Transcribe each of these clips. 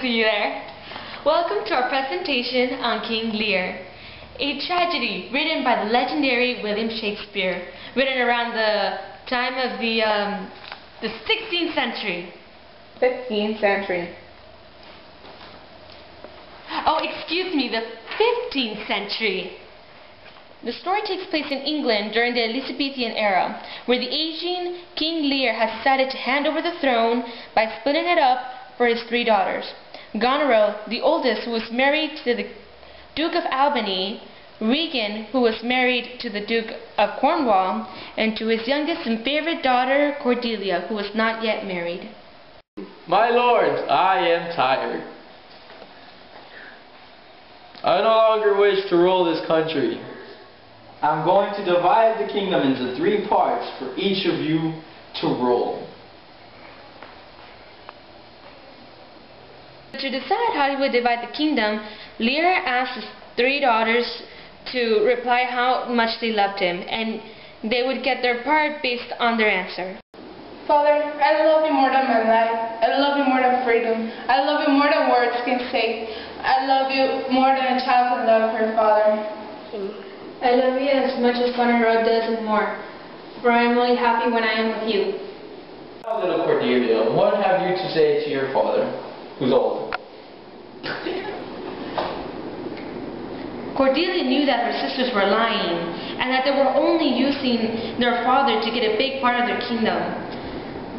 see you there. Welcome to our presentation on King Lear, a tragedy written by the legendary William Shakespeare, written around the time of the 16th century. 15th century. Oh, excuse me, the 15th century. The story takes place in England during the Elizabethan era, where the aging King Lear has decided to hand over the throne by splitting it up for his 3 daughters. Goneril, the oldest, who was married to the Duke of Albany, Regan, who was married to the Duke of Cornwall, and to his youngest and favorite daughter, Cordelia, who was not yet married. My lords, I am tired. I no longer wish to rule this country. I'm going to divide the kingdom into 3 parts for each of you to rule. To decide how he would divide the kingdom, Lear asked his 3 daughters to reply how much they loved him, and they would get their part based on their answer. Father, I love you more than my life. I love you more than freedom. I love you more than words can say. I love you more than a child can love her father. I love you as much as Goneril does and more, for I am only happy when I am with you. Little Cordelia, what have you to say to your father, who's old? Cordelia knew that her sisters were lying, and that they were only using their father to get a big part of their kingdom.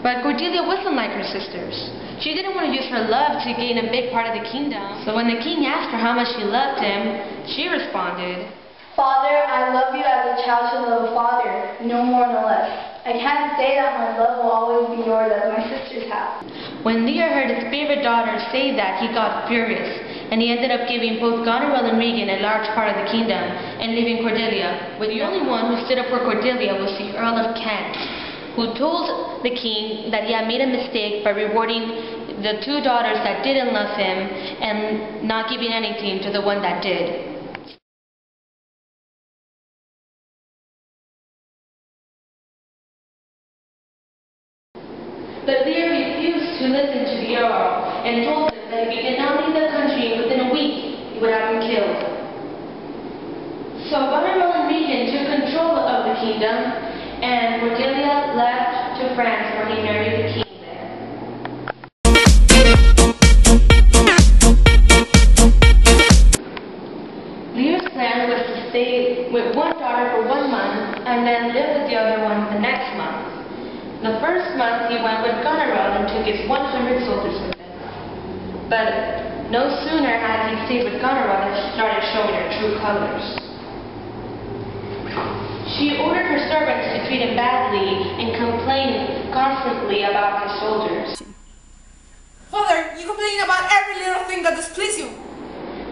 But Cordelia wasn't like her sisters. She didn't want to use her love to gain a big part of the kingdom. So when the king asked her how much she loved him, she responded, Father, I love you as a child should love a father, no more no less. I can't say that my love will always be yours as my sisters have. When Lear heard his favorite daughter say that, he got furious, and he ended up giving both Goneril and Regan a large part of the kingdom, and leaving Cordelia. But the only one who stood up for Cordelia was the Earl of Kent, who told the king that he had made a mistake by rewarding the 2 daughters that didn't love him, and not giving anything to the one that did. But Lear refused to listen to the Earl, and told him that if he did not leave the country within a week, he would have him killed. So Goneril and Regan took control of the kingdom, and Cordelia left to France, where he married the king there. Lear's plan was to stay with one daughter for 1 month, and then live with the other one the next month. The first month he went with Goneril and took his 100 soldiers with him. But no sooner had he stayed with Goneril than she started showing her true colors. She ordered her servants to treat him badly and complained constantly about his soldiers. Father, you complain about every little thing that displeases you.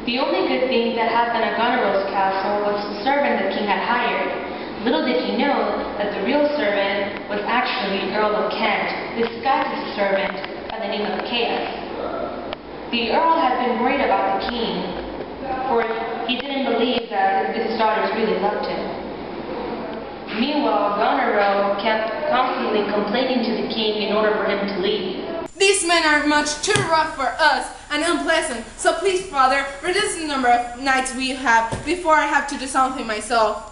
The only good thing that happened at Goneril's castle was the servant the king had hired. Little did he know that the real servant was actually Earl of Kent, disguised as a servant by the name of Caius. The Earl had been worried about the king, for he didn't believe that his daughters really loved him. Meanwhile, Goneril kept constantly complaining to the king in order for him to leave. These men are much too rough for us and unpleasant, so please, Father, reduce the number of nights we have before I have to do something myself.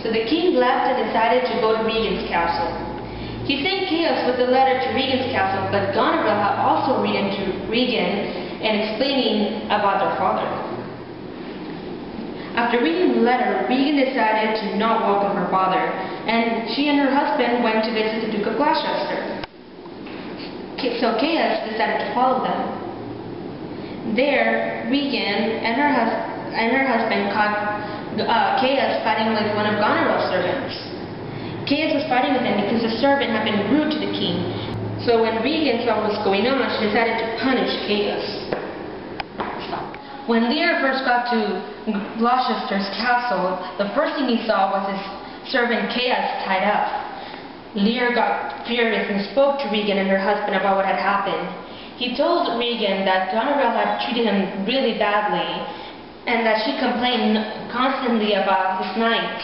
So the king left and decided to go to Regan's castle. He sent Caius with a letter to Regan's castle, but Goneril had also written to Regan and explaining about their father. After reading the letter, Regan decided to not welcome her father, and she and her husband went to visit the Duke of Gloucester. So Caius decided to follow them. There, Regan and her husband caught Caius fighting with one of Goneril's servants. Caius was fighting with him because the servant had been rude to the king. So when Regan saw what was going on, she decided to punish Caius. When Lear first got to Gloucester's castle, the first thing he saw was his servant Caius tied up. Lear got furious and spoke to Regan and her husband about what had happened. He told Regan that Goneril had treated him really badly, and that she complained constantly about his nights.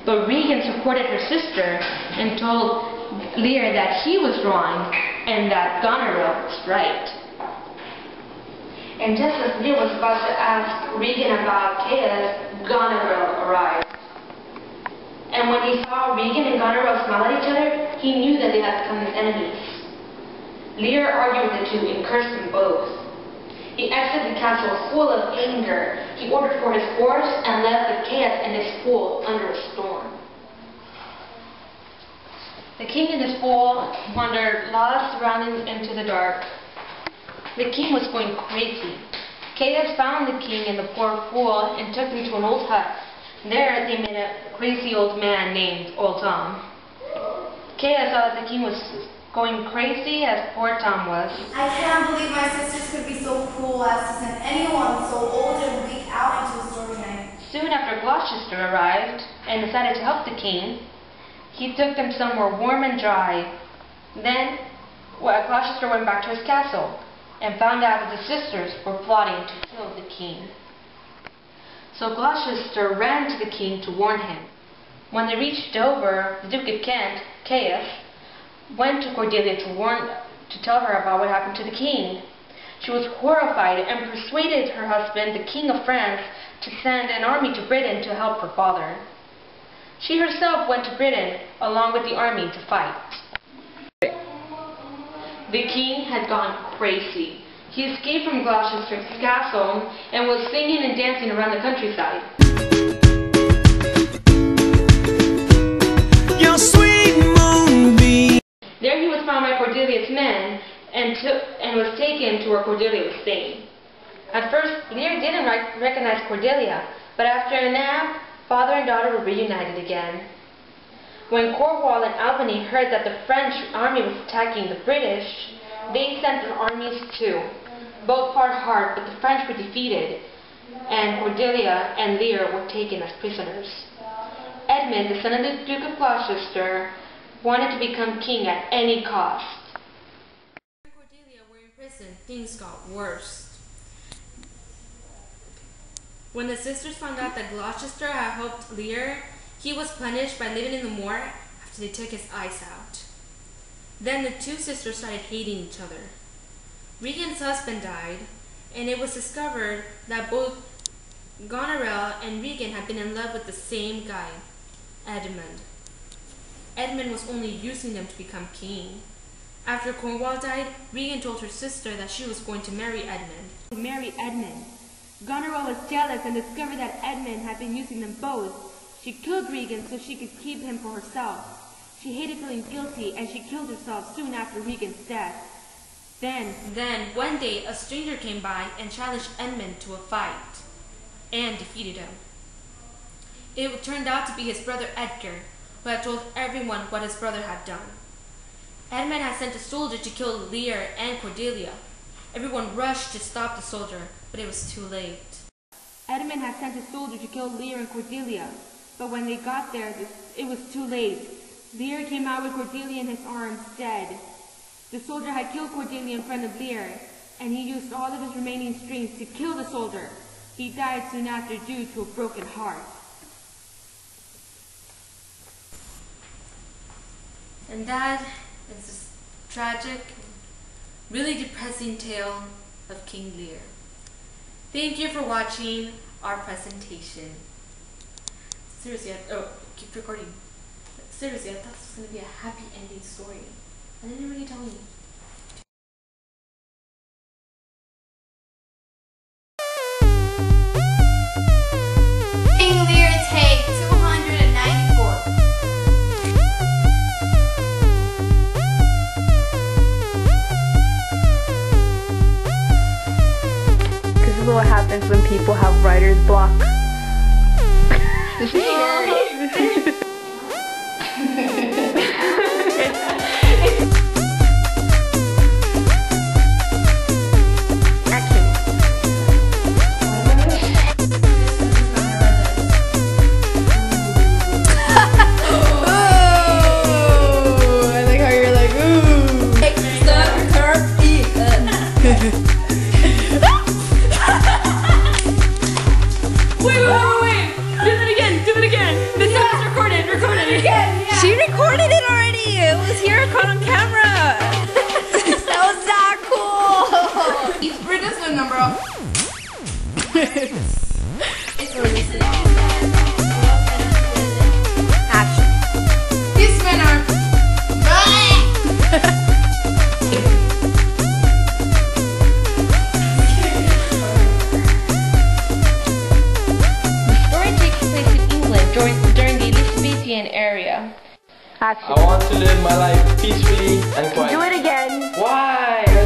But Regan supported her sister and told Lear that he was wrong and that Goneril was right. And just as Lear was about to ask Regan about Chaos, Goneril arrived. And when he saw Regan and Goneril smile at each other, he knew that they had become his enemies. Lear argued with the two and cursed them both. He exited the castle full of anger. He ordered for his horse and left the Chaos and his fool under a storm. The king and his fool wandered lost surroundings into the dark. The king was going crazy. Chaos found the king and the poor fool and took them to an old hut. There they met a crazy old man named Old Tom. Chaos saw that the king was going crazy as poor Tom was. I can't believe my sisters could be so cruel as to send anyone so old and weak out into a stormy night. Soon after Gloucester arrived and decided to help the king, he took them somewhere warm and dry. Then Gloucester went back to his castle and found out that the sisters were plotting to kill the king. So Gloucester ran to the king to warn him. When they reached Dover, the Duke of Kent, Chaos, went to Cordelia to tell her about what happened to the king. She was horrified and persuaded her husband, the King of France, to send an army to Britain to help her father. She herself went to Britain along with the army to fight. The king had gone crazy. He escaped from Gloucester's castle and was singing and dancing around the countryside. Your sweet moonbeam. There he was found by Cordelia's men and was taken to where Cordelia was staying. At first, Lear didn't recognize Cordelia, but after a nap, father and daughter were reunited again. When Cornwall and Albany heard that the French army was attacking the British, they sent their armies too. Both fought hard, but the French were defeated, and Cordelia and Lear were taken as prisoners. Edmund, the son of the Duke of Gloucester, wanted to become king at any cost. When Cordelia were in prison, things got worse. When the sisters found out that Gloucester had helped Lear, he was punished by living in the moor after they took his eyes out. Then the two sisters started hating each other. Regan's husband died, and it was discovered that both Goneril and Regan had been in love with the same guy, Edmund. Edmund was only using them to become king. After Cornwall died, Regan told her sister that she was going to marry Edmund. Goneril was jealous and discovered that Edmund had been using them both. She killed Regan so she could keep him for herself. She hated feeling guilty and she killed herself soon after Regan's death. Then one day, a stranger came by and challenged Edmund to a fight, and defeated him. It turned out to be his brother Edgar, who had told everyone what his brother had done. Edmund had sent a soldier to kill Lear and Cordelia. Everyone rushed to stop the soldier, but it was too late. Edmund had sent a soldier to kill Lear and Cordelia, but when they got there, it was too late. Lear came out with Cordelia in his arms, dead. The soldier had killed Cordelia in front of Lear, and he used all of his remaining strength to kill the soldier. He died soon after due to a broken heart. And that is this tragic, really depressing tale of King Lear. Thank you for watching our presentation. Seriously, keep recording. Seriously, I thought this was going to be a happy ending story. And they didn't really tell me. King Lear, take 294. This is what happens when people have writer's block. Wait. Do it again. This is recorded. She recorded. Action. These men are... The story takes place in England during the Elizabethan era. Action. I want to live my life peacefully and quietly. Do it again. Why?